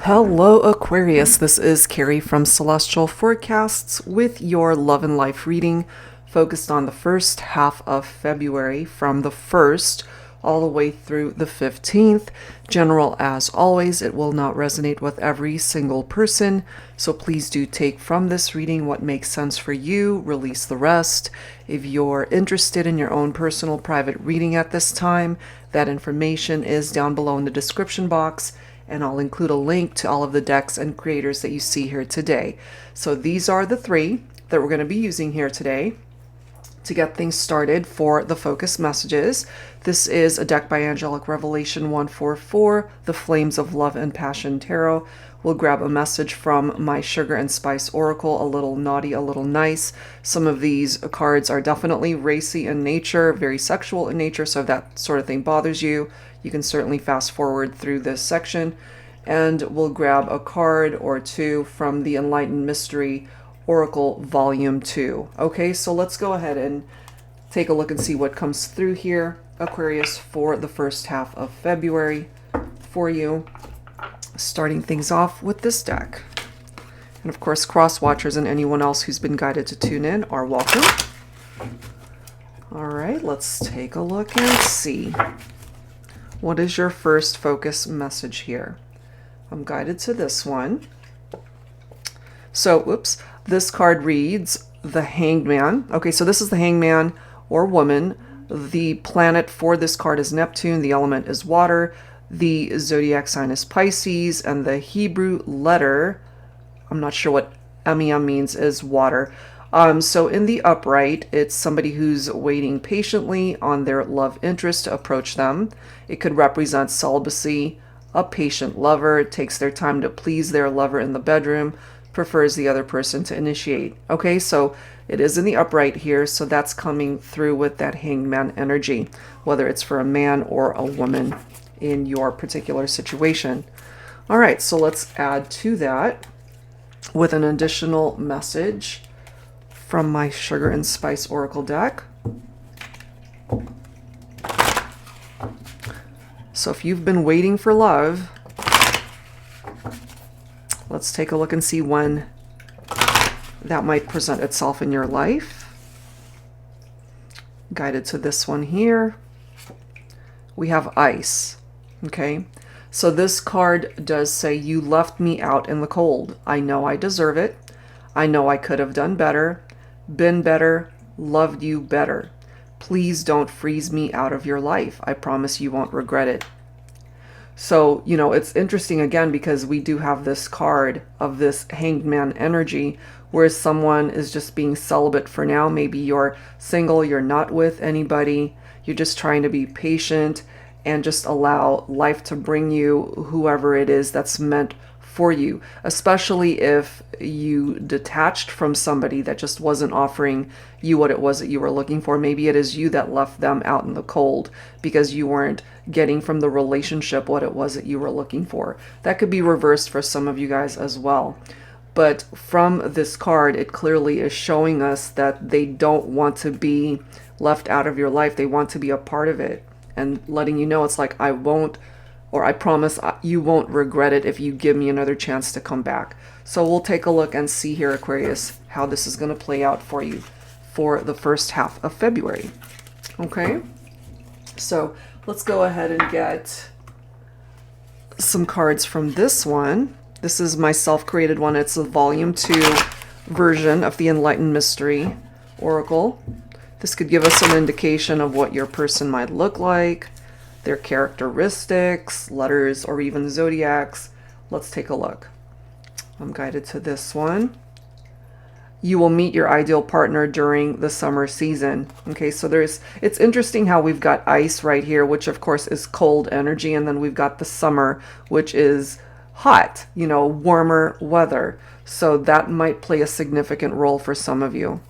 Hello, Aquarius. This is Carrie from Celestial Forecasts with your love and life reading focused on the first half of February from the 1st all the way through the 15th. General as always, it will not resonate with every single person, so please do take from this reading what makes sense for you, release the rest. If you're interested in your own personal private reading at this time, that information is down below in the description box, and I'll include a link to all of the decks and creators that you see here today. So these are the three that we're going to be using here today to get things started for the focus messages. This is a deck by Angelic Revelation 144, The Flames of Love and Passion Tarot. We'll grab a message from my Sugar and Spice Oracle, a little naughty, a little nice. Some of these cards are definitely racy in nature, very sexual in nature, so if that sort of thing bothers you, you can certainly fast forward through this section. And we'll grab a card or two from the Enlightened Mystery Oracle Volume 2. Okay, so let's go ahead and take a look and see what comes through here, Aquarius, for the first half of February for you. Starting things off with this deck. And of course, cross watchers and anyone else who's been guided to tune in are welcome. All right, let's take a look and see. What is your first focus message here? I'm guided to this one. So, this card reads the Hangman. Okay, so this is the Hangman or woman. The planet for this card is Neptune. The element is water. The zodiac sign is Pisces. And the Hebrew letter, I'm not sure what MEM means, is water. So in the upright, it's somebody who's waiting patiently on their love interest to approach them. It could represent celibacy, a patient lover, takes their time to please their lover in the bedroom, prefers the other person to initiate. Okay, so it is in the upright here, so that's coming through with that hangman energy, whether it's for a man or a woman in your particular situation. All right, so let's add to that with an additional message from my Sugar and Spice Oracle deck. So if you've been waiting for love, let's take a look and see when that might present itself in your life. Guided to this one here. We have ice. Okay, so this card does say, you left me out in the cold. I know I deserve it. I know I could have done better, been better, loved you better. Please don't freeze me out of your life. I promise you won't regret it. So, you know, it's interesting again because we do have this card of this hangman energy where someone is just being celibate for now. Maybe you're single, you're not with anybody, you're just trying to be patient and just allow life to bring you whoever it is that's meant for you, especially if you detached from somebody that just wasn't offering you what it was that you were looking for. Maybe it is you that left them out in the cold because you weren't getting from the relationship what it was that you were looking for. That could be reversed for some of you guys as well. But from this card, it clearly is showing us that they don't want to be left out of your life. They want to be a part of it and letting you know it's like, I won't, or I promise you won't regret it if you give me another chance to come back. So we'll take a look and see here, Aquarius, how this is going to play out for you for the first half of February. Okay, so let's go ahead and get some cards from this one. This is my self-created one. It's a volume 2 version of the Enlightened Mystery Oracle. This could give us an indication of what your person might look like, their characteristics, letters, or even zodiacs. Let's take a look. I'm guided to this one. You will meet your ideal partner during the summer season. Okay, so it's interesting how we've got ice right here, which of course is cold energy, and then we've got the summer, which is hot, you know, warmer weather. So that might play a significant role for some of you.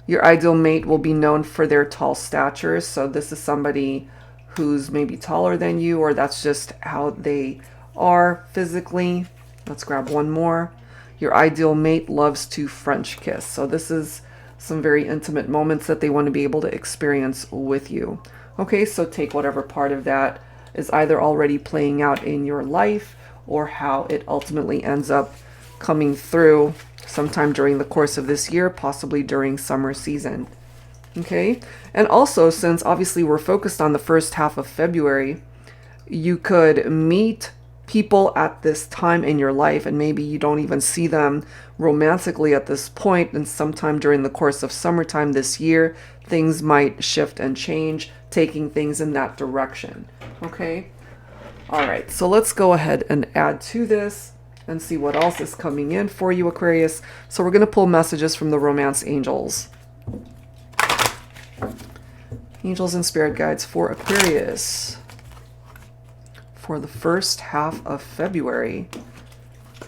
Your ideal mate will be known for their tall stature. So this is somebody who's maybe taller than you, or that's just how they are physically. Let's grab one more. Your ideal mate loves to French kiss. So this is some very intimate moments that they want to be able to experience with you. Okay, so take whatever part of that is either already playing out in your life or how it ultimately ends up coming through sometime during the course of this year, possibly during summer season. Okay, and also, since obviously we're focused on the first half of February, you could meet people at this time in your life, and maybe you don't even see them romantically at this point, and sometime during the course of summertime this year, things might shift and change, taking things in that direction. Okay, all right, so let's go ahead and add to this and see what else is coming in for you, Aquarius. So we're going to pull messages from the romance angels. Angels and spirit guides for Aquarius for the first half of February.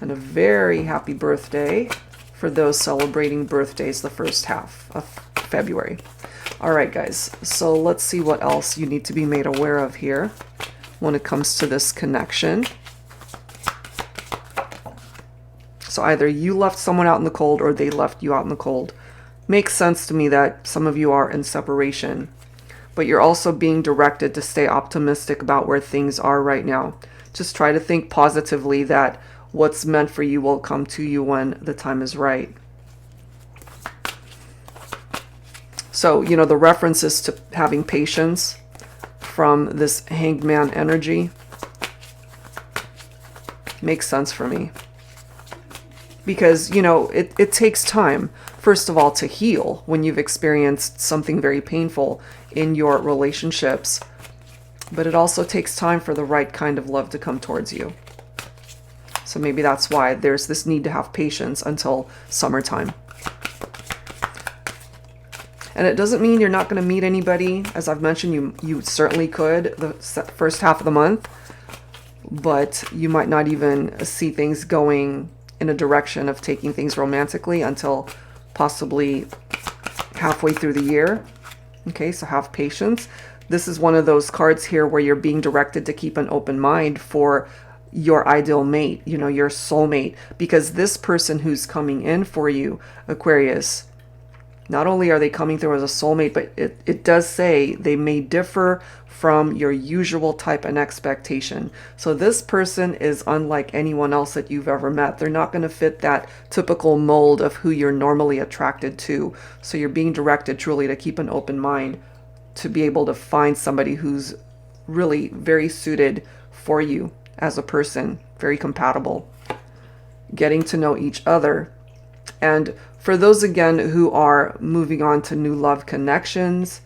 And a very happy birthday for those celebrating birthdays the first half of February. All right, guys, so let's see what else you need to be made aware of here when it comes to this connection. So either you left someone out in the cold or they left you out in the cold. Makes sense to me that some of you are in separation, but you're also being directed to stay optimistic about where things are right now. Just try to think positively that what's meant for you will come to you when the time is right. So, you know, the references to having patience from this hangman energy makes sense for me. Because, you know, it takes time, first of all, to heal when you've experienced something very painful in your relationships. But it also takes time for the right kind of love to come towards you. So maybe that's why there's this need to have patience until summertime. And it doesn't mean you're not going to meet anybody. As I've mentioned, you certainly could the first half of the month. But you might not even see things going in a direction of taking things romantically until possibly halfway through the year. Okay, so have patience. This is one of those cards here where you're being directed to keep an open mind for your ideal mate, you know, your soulmate, because this person who's coming in for you, Aquarius, not only are they coming through as a soulmate, but it does say they may differ from your usual type and expectation. So this person is unlike anyone else that you've ever met. They're not going to fit that typical mold of who you're normally attracted to. So you're being directed truly to keep an open mind to be able to find somebody who's really very suited for you as a person, very compatible, getting to know each other. And for those, again, who are moving on to new love connections,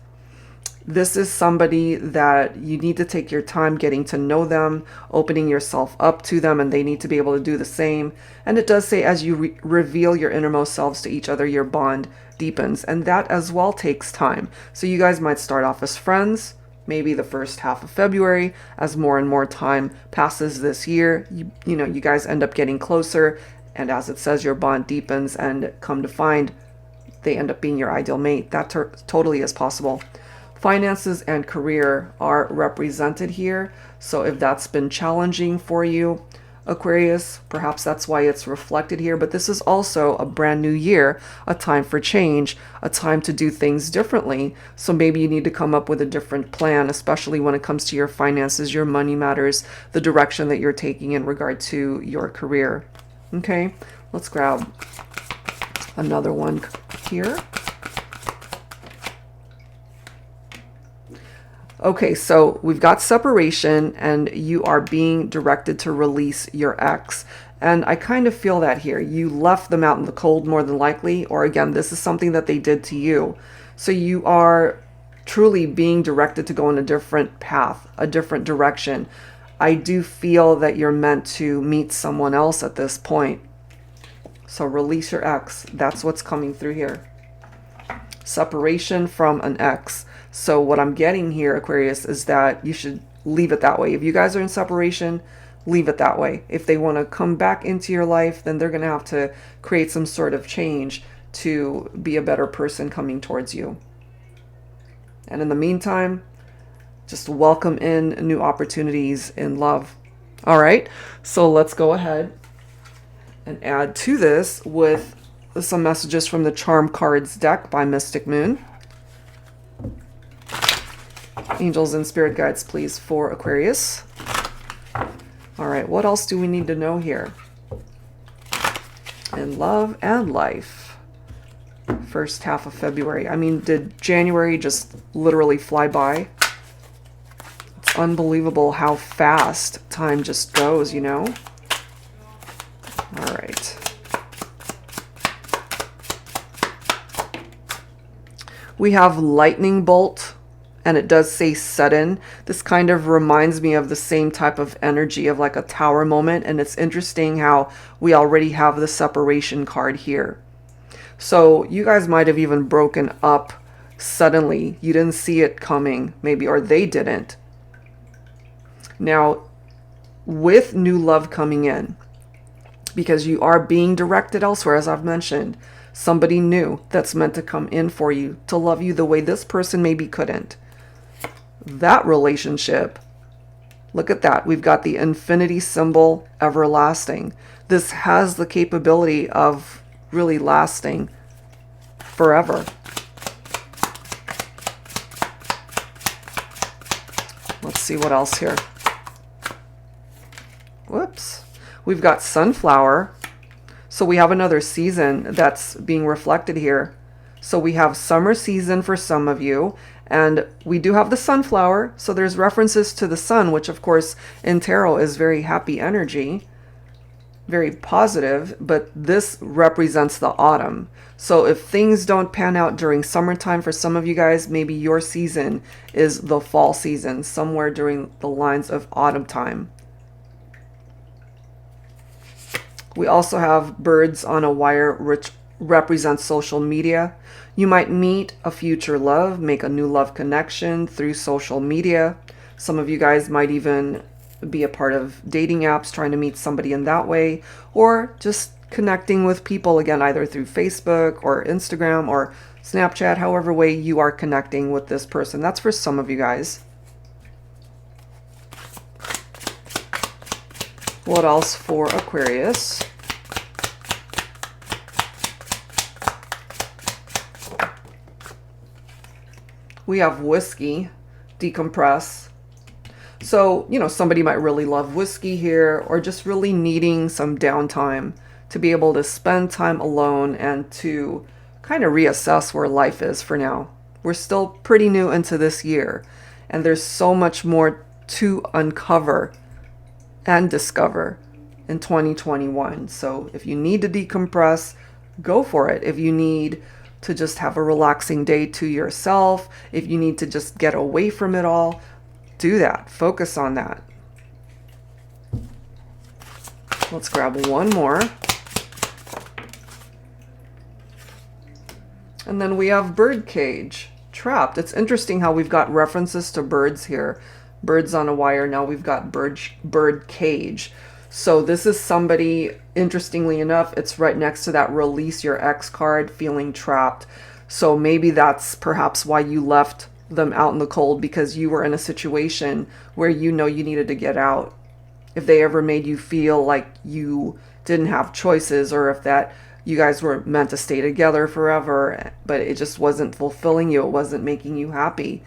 this is somebody that you need to take your time getting to know them, opening yourself up to them, and they need to be able to do the same. And it does say as you reveal your innermost selves to each other, your bond deepens. And that as well takes time. So you guys might start off as friends, maybe the first half of February. As more and more time passes this year, you know, you guys end up getting closer. And as it says, your bond deepens, and come to find they end up being your ideal mate. That totally is possible. Finances and career are represented here. So if that's been challenging for you, Aquarius, perhaps that's why it's reflected here. But this is also a brand new year, a time for change, a time to do things differently. So maybe you need to come up with a different plan, especially when it comes to your finances, your money matters, the direction that you're taking in regard to your career. Okay, let's grab another one here. Okay, so we've got separation, and you are being directed to release your ex. And I kind of feel that here. You left them out in the cold more than likely, or again, this is something that they did to you. So you are truly being directed to go in a different path, a different direction. I do feel that you're meant to meet someone else at this point. So release your ex. That's what's coming through here. Separation from an ex. So what I'm getting here, Aquarius, is that you should leave it that way. If you guys are in separation, leave it that way. If they want to come back into your life, then they're going to have to create some sort of change to be a better person coming towards you. And in the meantime, just welcome in new opportunities in love. All right, so let's go ahead and add to this with some messages from the Charm Cards deck by Mystic Moon. Angels and spirit guides, please, for Aquarius. All right, what else do we need to know here? In love and life. First half of February. I mean, did January just literally fly by? It's unbelievable how fast time just goes, you know? All right. We have lightning bolt, and it does say sudden. This kind of reminds me of the same type of energy of like a tower moment, and it's interesting how we already have the separation card here. So you guys might have even broken up suddenly. You didn't see it coming, maybe, or they didn't. Now, with new love coming in, because you are being directed elsewhere, as I've mentioned, somebody new that's meant to come in for you to love you the way this person maybe couldn't. That relationship, look at that. We've got the infinity symbol, everlasting. This has the capability of really lasting forever. Let's see what else here. Whoops. We've got sunflower. So we have another season that's being reflected here. So we have summer season for some of you, and we do have the sunflower. So there's references to the sun, which of course in tarot is very happy energy, very positive, but this represents the autumn. So if things don't pan out during summertime for some of you guys, maybe your season is the fall season, somewhere during the lines of autumn time. We also have birds on a wire, which represents social media. You might meet a future love, make a new love connection through social media. Some of you guys might even be a part of dating apps, trying to meet somebody in that way, or just connecting with people, again, either through Facebook or Instagram or Snapchat, however way you are connecting with this person. That's for some of you guys. What else for Aquarius? We have whiskey, decompress. So, you know, somebody might really love whiskey here, or just really needing some downtime to be able to spend time alone and to kind of reassess where life is for now. We're still pretty new into this year, and there's so much more to uncover and discover in 2021. So if you need to decompress, go for it. If you need to just have a relaxing day to yourself, if you need to just get away from it all, do that. Focus on that. Let's grab one more. And then we have birdcage, trapped. It's interesting how we've got references to birds here. Birds on a wire. Now we've got bird cage. So this is somebody, interestingly enough, it's right next to that release your ex card, feeling trapped. So maybe that's perhaps why you left them out in the cold, because you were in a situation where you know you needed to get out. If they ever made you feel like you didn't have choices, or if that you guys were meant to stay together forever, but it just wasn't fulfilling you, it wasn't making you happy.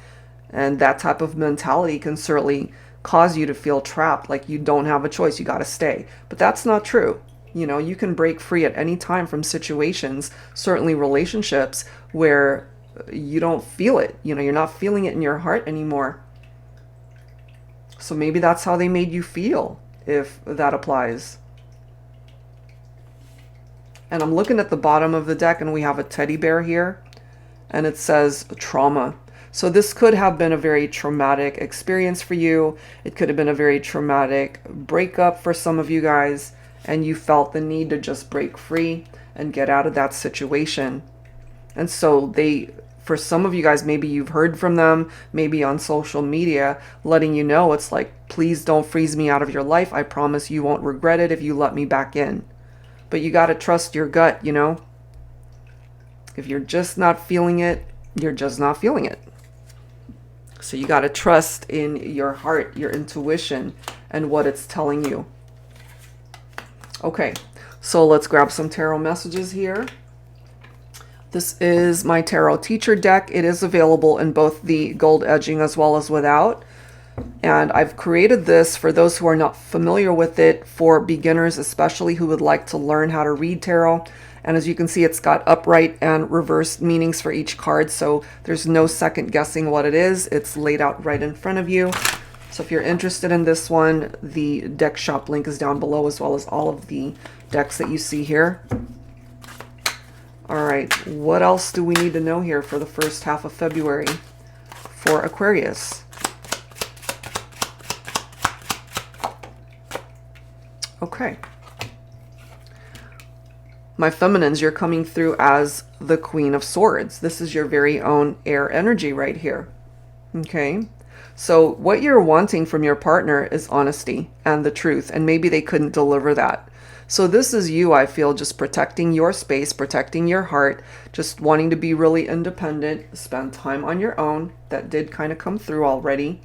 And that type of mentality can certainly cause you to feel trapped, like you don't have a choice, you got to stay. But that's not true. You know, you can break free at any time from situations, certainly relationships, where you don't feel it. You know, you're not feeling it in your heart anymore. So maybe that's how they made you feel, if that applies. And I'm looking at the bottom of the deck, and we have a teddy bear here, and it says trauma. So this could have been a very traumatic experience for you. It could have been a very traumatic breakup for some of you guys, and you felt the need to just break free and get out of that situation. And so for some of you guys, maybe you've heard from them, maybe on social media, letting you know, it's like, please don't freeze me out of your life. I promise you won't regret it if you let me back in. But you got to trust your gut, you know? If you're just not feeling it, you're just not feeling it. So you got to trust in your heart, your intuition, and what it's telling you. Okay, so let's grab some tarot messages here. This is my Tarot Teacher deck. It is available in both the gold edging as well as without. And I've created this for those who are not familiar with it, for beginners especially who would like to learn how to read tarot. And as you can see, it's got upright and reversed meanings for each card, so there's no second guessing what it is. It's laid out right in front of you. So if you're interested in this one, the deck shop link is down below, as well as all of the decks that you see here. All right, what else do we need to know here for the first half of February for Aquarius? Okay. My feminines, you're coming through as the Queen of Swords. This is your very own air energy right here. Okay. So what you're wanting from your partner is honesty and the truth, and maybe they couldn't deliver that. So this is you, I feel, just protecting your space, protecting your heart, just wanting to be really independent, spend time on your own. That did kind of come through already.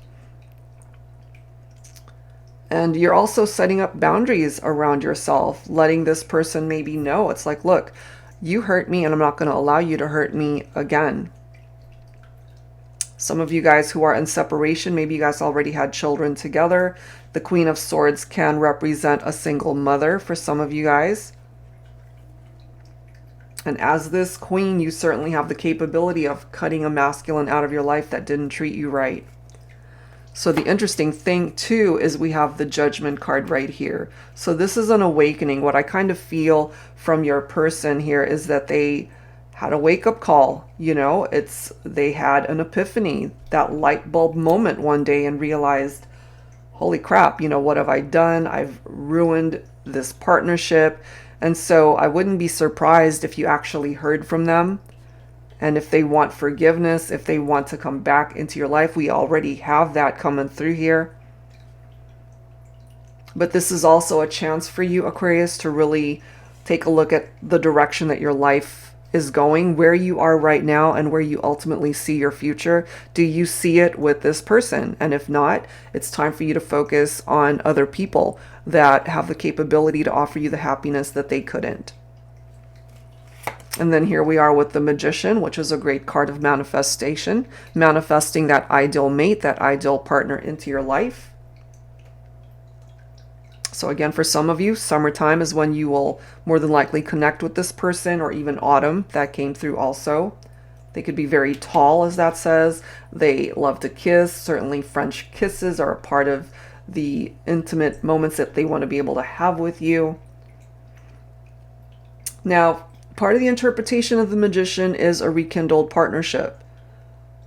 And you're also setting up boundaries around yourself, letting this person maybe know. It's like, look, you hurt me and I'm not going to allow you to hurt me again. Some of you guys who are in separation, maybe you guys already had children together. The Queen of Swords can represent a single mother for some of you guys. And as this queen, you certainly have the capability of cutting a masculine out of your life that didn't treat you right. So the interesting thing too is we have the Judgment card right here. So this is an awakening. What I kind of feel from your person here is that they had a wake-up call. You know, they had an epiphany, that light bulb moment one day, and realized, holy crap, you know, what have I done? I've ruined this partnership. And so I wouldn't be surprised if you actually heard from them. And if they want forgiveness, if they want to come back into your life, we already have that coming through here. But this is also a chance for you, Aquarius, to really take a look at the direction that your life is going, where you are right now, and where you ultimately see your future. Do you see it with this person? And if not, it's time for you to focus on other people that have the capability to offer you the happiness that they couldn't. And then here we are with the Magician, which is a great card of manifestation, manifesting that ideal mate, that ideal partner into your life. So again, for some of you, summertime is when you will more than likely connect with this person, or even autumn. That came through also. They could be very tall, as that says. They love to kiss. Certainly French kisses are a part of the intimate moments that they want to be able to have with you. Now, part of the interpretation of the Magician is a rekindled partnership.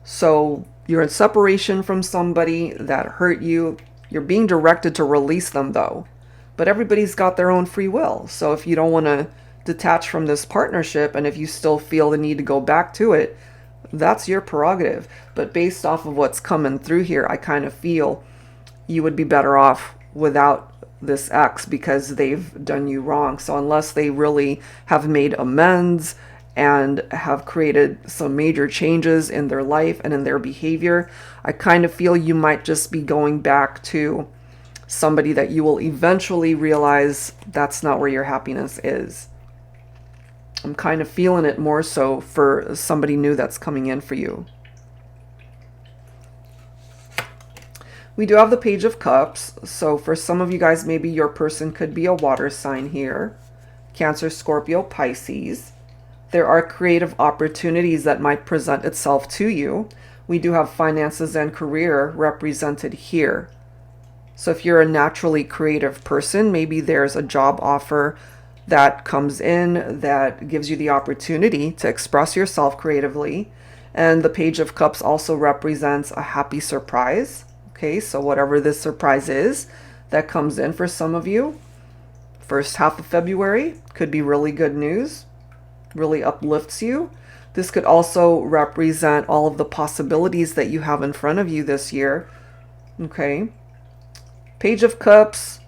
So you're in separation from somebody that hurt you. You're being directed to release them, though. But everybody's got their own free will. So if you don't want to detach from this partnership, and if you still feel the need to go back to it, that's your prerogative. But based off of what's coming through here, I kind of feel you would be better off without this ex, because they've done you wrong. So unless they really have made amends and have created some major changes in their life and in their behavior, I kind of feel you might just be going back to somebody that you will eventually realize that's not where your happiness is. I'm kind of feeling it more so for somebody new that's coming in for you. We do have the Page of Cups. So for some of you guys, maybe your person could be a water sign here. Cancer, Scorpio, Pisces. There are creative opportunities that might present itself to you. We do have finances and career represented here. So if you're a naturally creative person, maybe there's a job offer that comes in that gives you the opportunity to express yourself creatively. And the Page of Cups also represents a happy surprise. Okay, so whatever this surprise is that comes in for some of you, first half of February could be really good news, really uplifts you. This could also represent all of the possibilities that you have in front of you this year. Okay. Page of Cups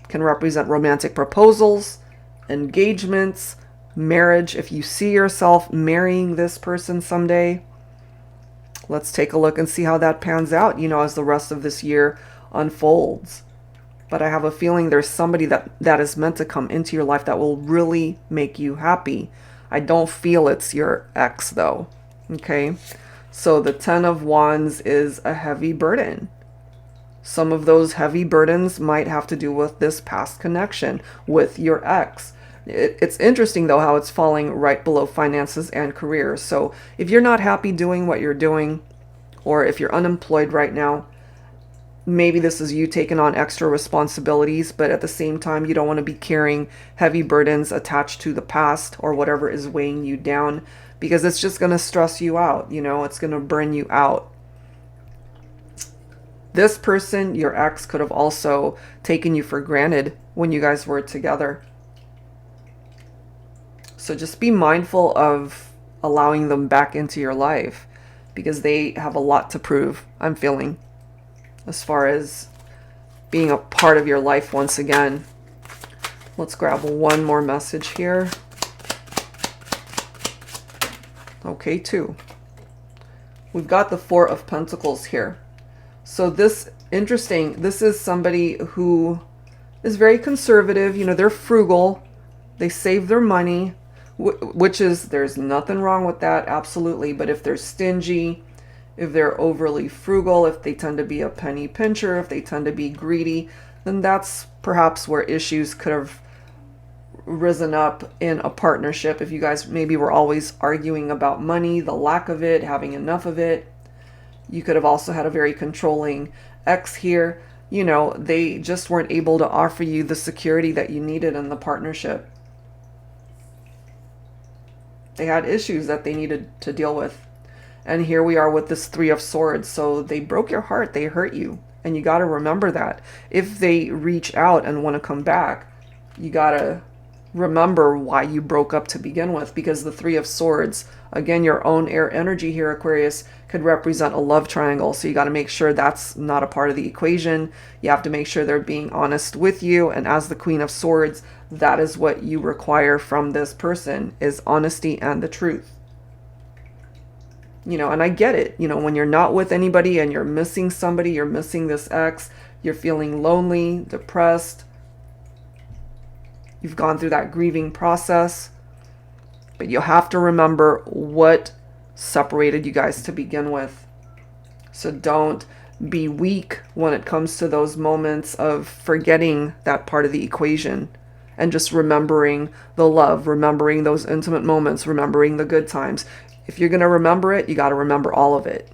can represent romantic proposals, engagements, marriage. If you see yourself marrying this person someday, let's take a look and see how that pans out, you know, as the rest of this year unfolds. But I have a feeling there's somebody that is meant to come into your life that will really make you happy. I don't feel it's your ex though. Okay. So the 10 of Wands is a heavy burden. Some of those heavy burdens might have to do with this past connection with your ex. It's interesting though how it's falling right below finances and career. So if you're not happy doing what you're doing, or if you're unemployed right now, maybe this is you taking on extra responsibilities, but at the same time, you don't want to be carrying heavy burdens attached to the past or whatever is weighing you down, because it's just going to stress you out. You know, it's going to burn you out. This person, your ex, could have also taken you for granted when you guys were together. So just be mindful of allowing them back into your life, because they have a lot to prove, I'm feeling, as far as being a part of your life once again. Let's grab one more message here. Okay, 2. We've got the 4 of Pentacles here. So this is somebody who is very conservative. You know, they're frugal. They save their money, which is, there's nothing wrong with that, absolutely. But if they're stingy, if they're overly frugal, if they tend to be a penny pincher, if they tend to be greedy, then that's perhaps where issues could have risen up in a partnership. If you guys maybe were always arguing about money, the lack of it, having enough of it. You could have also had a very controlling ex here. You know, they just weren't able to offer you the security that you needed in the partnership. They had issues that they needed to deal with. And here we are with this 3 of Swords. So they broke your heart. They hurt you. And you got to remember that. If they reach out and want to come back, you got to remember why you broke up to begin with. Because the 3 of Swords, again, your own air energy here, Aquarius, could represent a love triangle. So you got to make sure that's not a part of the equation. You have to make sure they're being honest with you. And as the Queen of Swords, that is what you require from this person, is honesty and the truth. You know, and I get it. You know, when you're not with anybody and you're missing somebody, you're missing this ex, you're feeling lonely, depressed. You've gone through that grieving process. But you have to remember what separated you guys to begin with. So don't be weak when it comes to those moments of forgetting that part of the equation and just remembering the love, remembering those intimate moments, remembering the good times. If you're going to remember it, you got to remember all of it.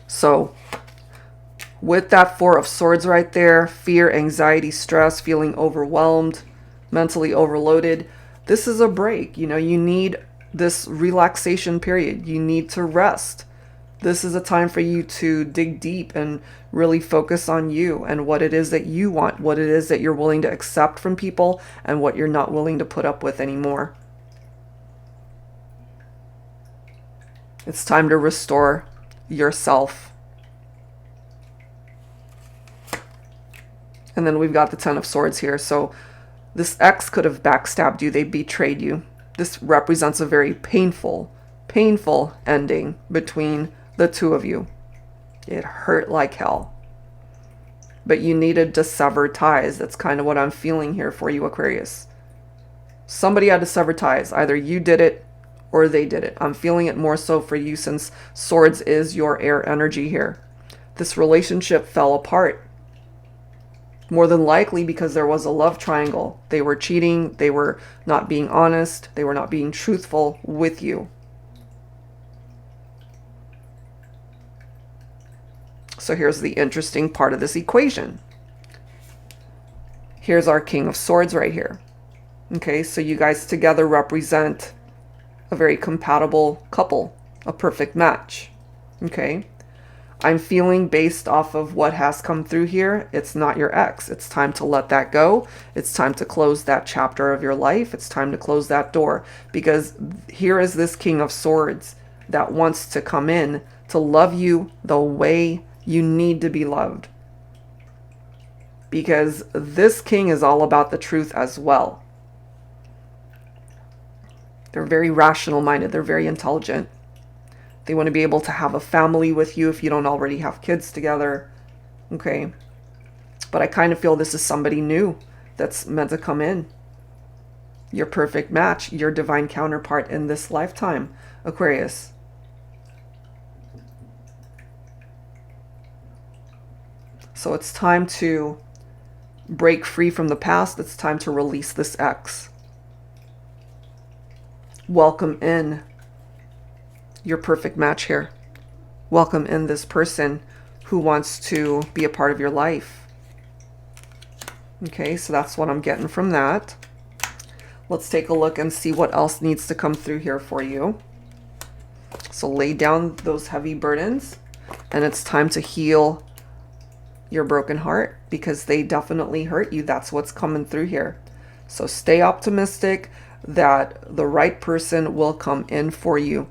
So with that 4 of Swords right there, fear, anxiety, stress, feeling overwhelmed, mentally overloaded, this is a break. You know, you need this relaxation period. You need to rest. This is a time for you to dig deep and really focus on you and what it is that you want, what it is that you're willing to accept from people, and what you're not willing to put up with anymore. It's time to restore yourself. And then we've got the 10 of Swords here. So this ex could have backstabbed you. They betrayed you. This represents a very painful ending between the two of you. It hurt like hell. But you needed to sever ties. That's kind of what I'm feeling here for you, Aquarius. Somebody had to sever ties. Either you did it or they did it. I'm feeling it more so for you, since Swords is your air energy here. This relationship fell apart. More than likely because there was a love triangle. They were cheating. They were not being honest. They were not being truthful with you. So here's the interesting part of this equation. Here's our King of Swords right here. Okay, so you guys together represent a very compatible couple, a perfect match. Okay. I'm feeling, based off of what has come through here, it's not your ex. It's time to let that go. It's time to close that chapter of your life. It's time to close that door, because here is this King of Swords that wants to come in to love you the way you need to be loved. Because this king is all about the truth as well. They're very rational minded. They're very intelligent. They want to be able to have a family with you if you don't already have kids together. Okay. But I kind of feel this is somebody new that's meant to come in. Your perfect match, your divine counterpart in this lifetime, Aquarius. So it's time to break free from the past. It's time to release this ex. Welcome in your perfect match here. Welcome in this person who wants to be a part of your life. Okay, so that's what I'm getting from that. Let's take a look and see what else needs to come through here for you. So lay down those heavy burdens, and it's time to heal your broken heart, because they definitely hurt you. That's what's coming through here. So stay optimistic that the right person will come in for you,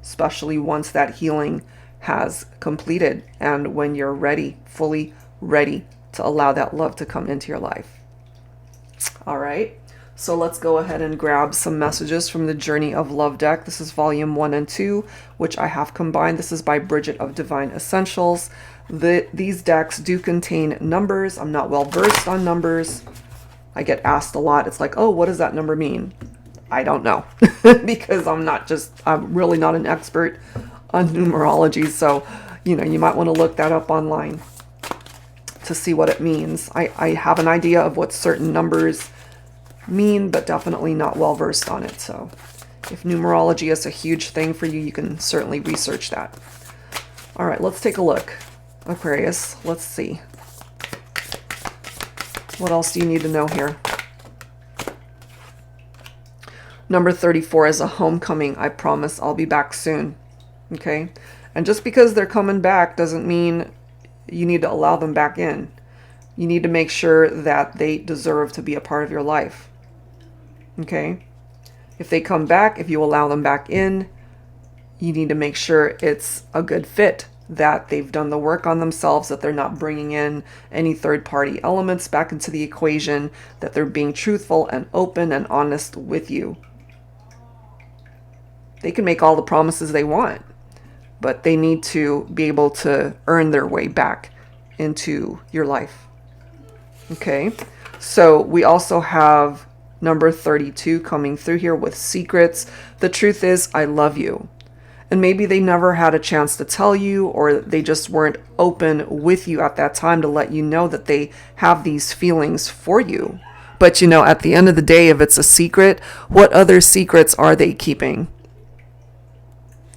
especially once that healing has completed and when you're ready, fully ready to allow that love to come into your life. All right. So let's go ahead and grab some messages from the Journey of Love deck. This is volume 1 and 2, which I have combined. This is by Bridget of Divine Essentials. These decks do contain numbers. I'm not well versed on numbers. I get asked a lot. It's like, oh, what does that number mean? I don't know because I'm really not an expert on numerology. So, you might want to look that up online to see what it means. I have an idea of what certain numbers mean, but definitely not well versed on it. So if numerology is a huge thing for you, you can certainly research that. All right, let's take a look. Aquarius, let's see. What else do you need to know here? Number 34 is a homecoming. I promise I'll be back soon. Okay? And just because they're coming back doesn't mean you need to allow them back in. You need to make sure that they deserve to be a part of your life. Okay? If they come back, if you allow them back in, you need to make sure it's a good fit, that they've done the work on themselves, that they're not bringing in any third-party elements back into the equation, that they're being truthful and open and honest with you. They can make all the promises they want, but they need to be able to earn their way back into your life. Okay, so we also have number 32 coming through here with secrets. The truth is, I love you. And maybe they never had a chance to tell you, or they just weren't open with you at that time to let you know that they have these feelings for you. But at the end of the day, if it's a secret, what other secrets are they keeping?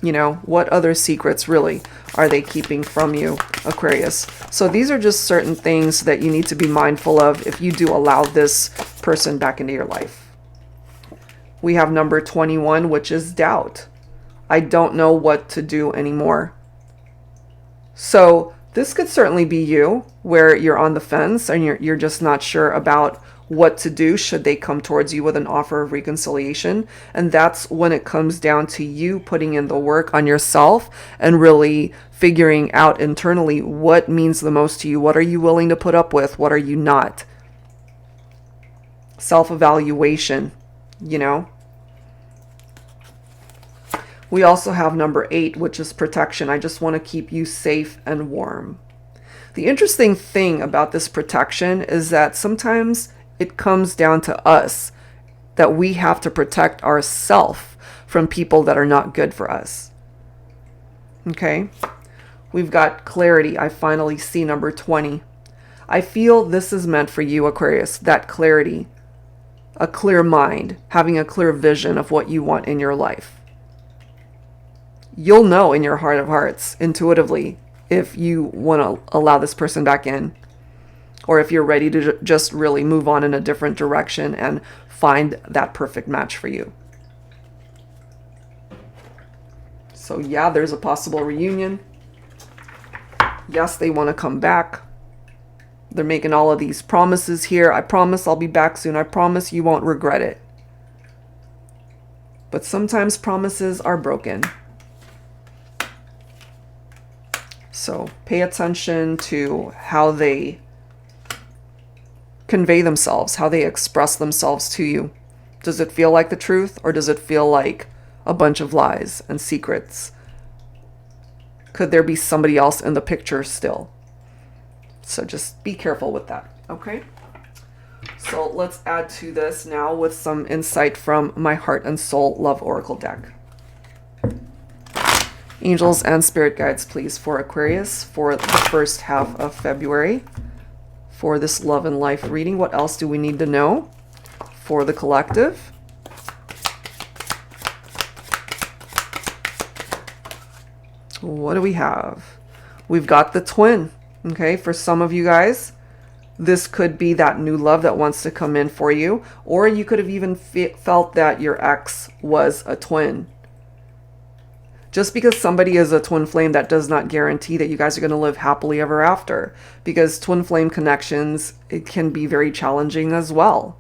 What other secrets really are they keeping from you, Aquarius? So these are just certain things that you need to be mindful of if you do allow this person back into your life. We have number 21, which is doubt. I don't know what to do anymore. So this could certainly be you, where you're on the fence and you're just not sure about what to do should they come towards you with an offer of reconciliation. And that's when it comes down to you putting in the work on yourself and really figuring out internally what means the most to you. What are you willing to put up with? What are you not? Self-evaluation, We also have number 8, which is protection. I just want to keep you safe and warm. The interesting thing about this protection is that sometimes it comes down to us, that we have to protect ourselves from people that are not good for us. Okay? We've got clarity. I finally see number 20. I feel this is meant for you, Aquarius, that clarity, a clear mind, having a clear vision of what you want in your life. You'll know in your heart of hearts, intuitively, if you want to allow this person back in, or if you're ready to just really move on in a different direction and find that perfect match for you. So yeah, there's a possible reunion. Yes, they want to come back. They're making all of these promises here. I promise I'll be back soon. I promise you won't regret it. But sometimes promises are broken. So pay attention to how they convey themselves, how they express themselves to you. Does it feel like the truth, or does it feel like a bunch of lies and secrets? Could there be somebody else in the picture still? So just be careful with that, okay? So let's add to this now with some insight from my Heart and Soul Love Oracle deck. Angels and spirit guides, please, for Aquarius for the first half of February. For this love and life reading, what else do we need to know for the collective? What do we have? We've got the twin. Okay, for some of you guys, this could be that new love that wants to come in for you, or you could have even felt that your ex was a twin. Just because somebody is a twin flame, that does not guarantee that you guys are going to live happily ever after, because twin flame connections, it can be very challenging as well.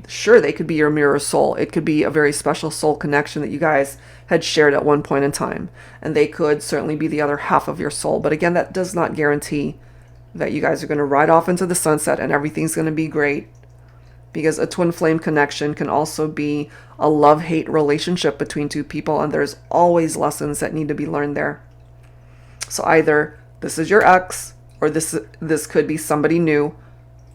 Sure, they could be your mirror soul. It could be a very special soul connection that you guys had shared at one point in time. And they could certainly be the other half of your soul. But again, that does not guarantee that you guys are going to ride off into the sunset and everything's going to be great. Because a twin flame connection can also be a love-hate relationship between two people. And there's always lessons that need to be learned there. So either this is your ex, or this could be somebody new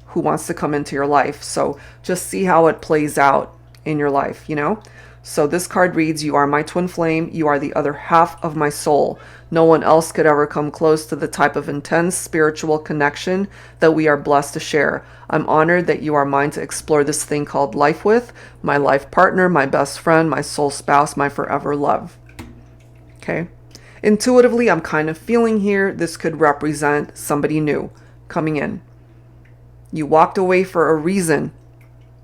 who wants to come into your life. So just see how it plays out in your life, you know? So this card reads, you are my twin flame. You are the other half of my soul. No one else could ever come close to the type of intense spiritual connection that we are blessed to share. I'm honored that you are mine to explore this thing called life with, my life partner, my best friend, my soul spouse, my forever love. Okay. Intuitively, I'm kind of feeling here this could represent somebody new coming in. You walked away for a reason.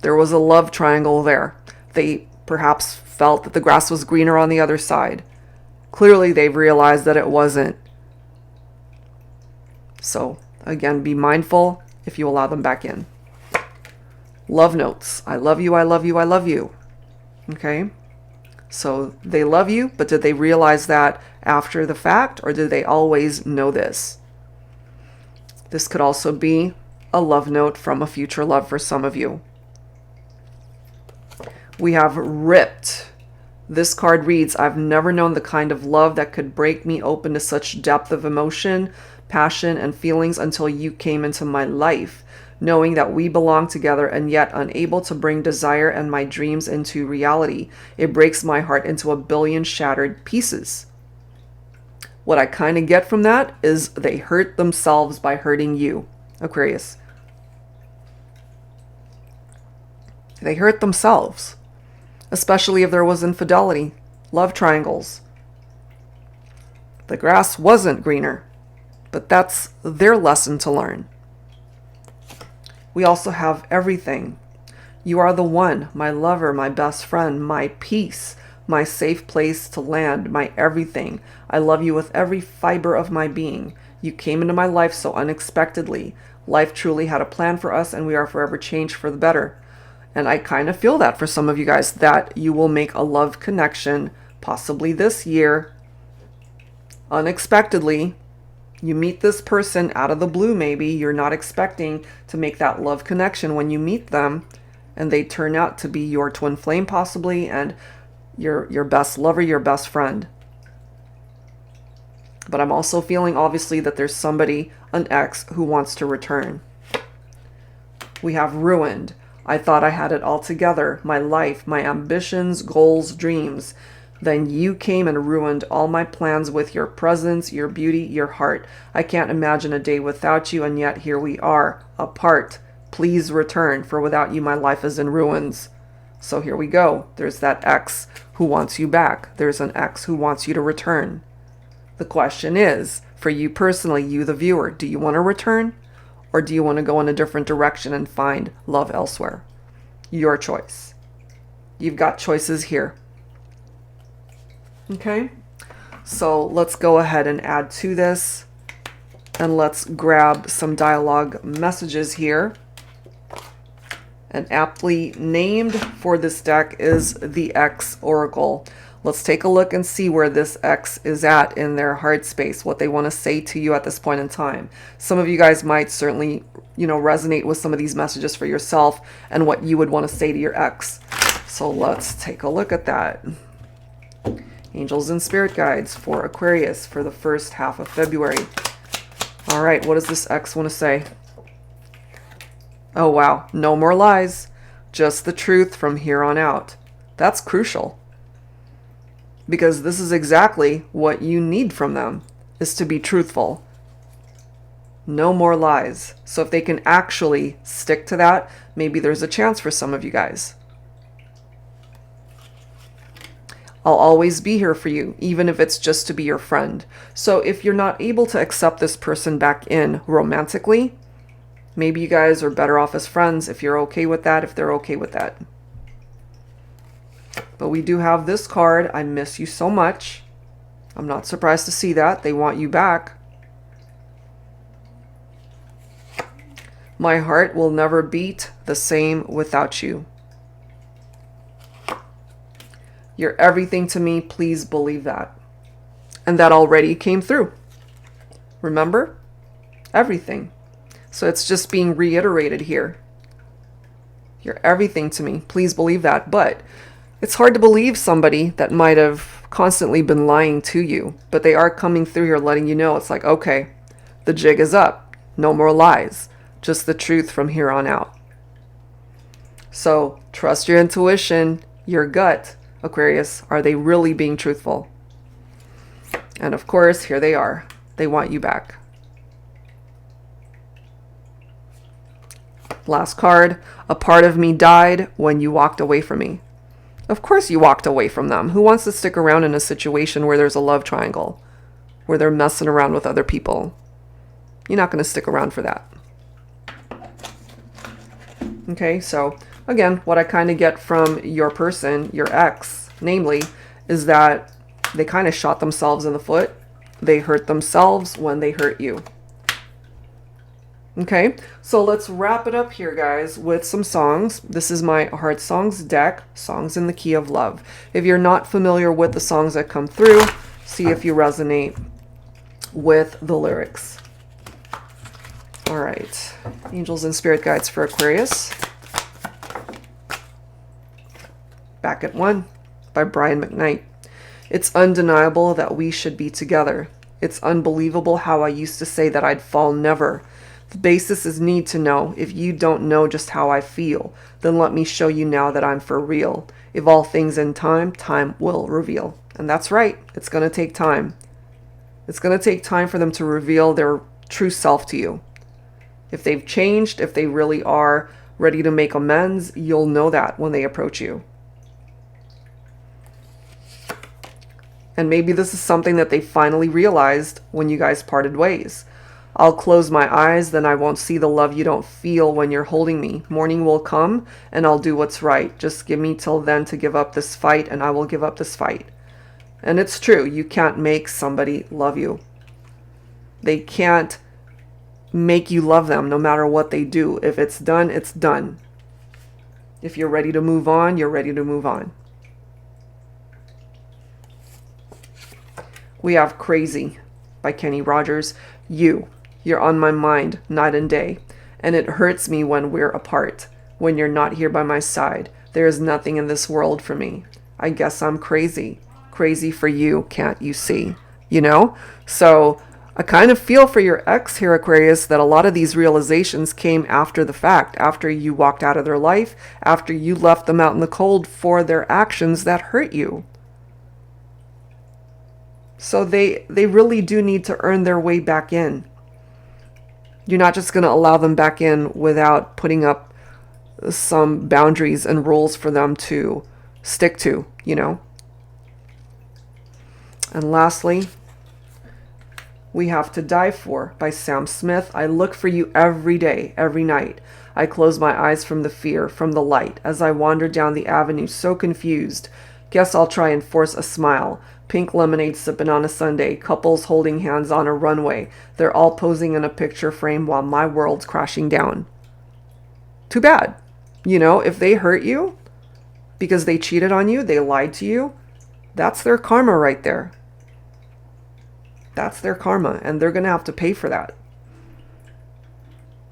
There was a love triangle there. They perhaps felt that the grass was greener on the other side. Clearly, they've realized that it wasn't. So, again, be mindful if you allow them back in. Love notes. I love you, I love you, I love you. Okay? So, they love you, but did they realize that after the fact, or did they always know this? This could also be a love note from a future love for some of you. We have ripped. This card reads, I've never known the kind of love that could break me open to such depth of emotion, passion, and feelings until you came into my life, knowing that we belong together and yet unable to bring desire and my dreams into reality. It breaks my heart into a billion shattered pieces. What I kind of get from that is they hurt themselves by hurting you, Aquarius. They hurt themselves, especially if there was infidelity, love triangles. The grass wasn't greener, but that's their lesson to learn. We also have everything. You are the one, my lover, my best friend, my peace, my safe place to land, my everything. I love you with every fiber of my being. You came into my life so unexpectedly. Life truly had a plan for us, and we are forever changed for the better. And I kind of feel that for some of you guys, that you will make a love connection possibly this year. Unexpectedly, you meet this person out of the blue maybe. You're not expecting to make that love connection when you meet them. And they turn out to be your twin flame possibly, and your best lover, your best friend. But I'm also feeling obviously that there's somebody, an ex, who wants to return. We have ruined. I thought I had it all together, my life, my ambitions, goals, dreams. Then you came and ruined all my plans with your presence, your beauty, your heart. I can't imagine a day without you, and yet here we are, apart. Please return, for without you my life is in ruins. So here we go. There's that ex who wants you back. There's an ex who wants you to return. The question is, for you personally, you the viewer, do you want to return? Or do you want to go in a different direction and find love elsewhere? Your choice. You've got choices here. Okay? So let's go ahead and add to this. And let's grab some dialogue messages here. And aptly named for this deck is the X Oracle. Let's take a look and see where this X is at in their heart space, what they want to say to you at this point in time. Some of you guys might certainly, resonate with some of these messages for yourself and what you would want to say to your ex. So let's take a look at that. Angels and spirit guides for Aquarius for the first half of February. All right, what does this X want to say? Oh wow, no more lies. Just the truth from here on out. That's crucial. Because this is exactly what you need from them, is to be truthful. No more lies. So if they can actually stick to that, maybe there's a chance for some of you guys. I'll always be here for you, even if it's just to be your friend. So if you're not able to accept this person back in romantically, maybe you guys are better off as friends if you're okay with that, if they're okay with that. But we do have this card, I miss you so much. I'm not surprised to see that. They want you back. My heart will never beat the same without you. You're everything to me. Please believe that. And that already came through. Remember? Everything. So it's just being reiterated here. You're everything to me. Please believe that. But it's hard to believe somebody that might have constantly been lying to you. But they are coming through here letting you know. It's like, okay, the jig is up. No more lies. Just the truth from here on out. So trust your intuition, your gut. Aquarius, are they really being truthful? And of course, here they are. They want you back. Last card. A part of me died when you walked away from me. Of course you walked away from them. Who wants to stick around in a situation where there's a love triangle? Where they're messing around with other people? You're not going to stick around for that. Okay, so again, what I kind of get from your person, your ex, namely, is that they kind of shot themselves in the foot. They hurt themselves when they hurt you. Okay, so let's wrap it up here, guys, with some songs. This is my Heart Songs deck, Songs in the Key of Love. If you're not familiar with the songs that come through, see if you resonate with the lyrics. All right, Angels and Spirit Guides for Aquarius. Back at 1 by Brian McKnight. It's undeniable that we should be together. It's unbelievable how I used to say that I'd fall never. The basis is need to know. If you don't know just how I feel, then let me show you now that I'm for real. If all things in time, time will reveal. And that's right. It's going to take time. It's going to take time for them to reveal their true self to you. If they've changed, if they really are ready to make amends, you'll know that when they approach you. And maybe this is something that they finally realized when you guys parted ways. I'll close my eyes, then I won't see the love you don't feel when you're holding me. Morning will come, and I'll do what's right. Just give me till then to give up this fight, and I will give up this fight. And it's true, you can't make somebody love you. They can't make you love them no matter what they do. If it's done, it's done. If you're ready to move on, you're ready to move on. We have Crazy by Kenny Rogers. You're on my mind night and day, and it hurts me when we're apart. When you're not here by my side, there is nothing in this world for me. I guess I'm crazy. Crazy for you, can't you see? You know? So I kind of feel for your ex here, Aquarius, that a lot of these realizations came after the fact, after you walked out of their life, after you left them out in the cold for their actions that hurt you. So they really do need to earn their way back in. You're not just going to allow them back in without putting up some boundaries and rules for them to stick to, you know? And lastly, we have To Die For by Sam Smith. I look for you every day, every night. I close my eyes from the fear, from the light, as I wander down the avenue so confused. Guess I'll try and force a smile. Pink lemonade sipping on a sundae, couples holding hands on a runway. They're all posing in a picture frame while my world's crashing down. Too bad. You know, if they hurt you because they cheated on you, they lied to you, that's their karma right there. That's their karma, and they're going to have to pay for that.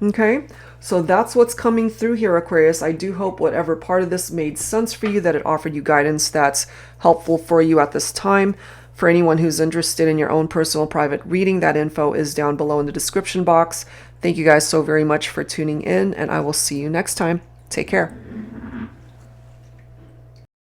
Okay? So that's what's coming through here, Aquarius. I do hope whatever part of this made sense for you, that it offered you guidance that's helpful for you at this time. For anyone who's interested in your own personal private reading, that info is down below in the description box. Thank you guys so very much for tuning in, and I will see you next time. Take care.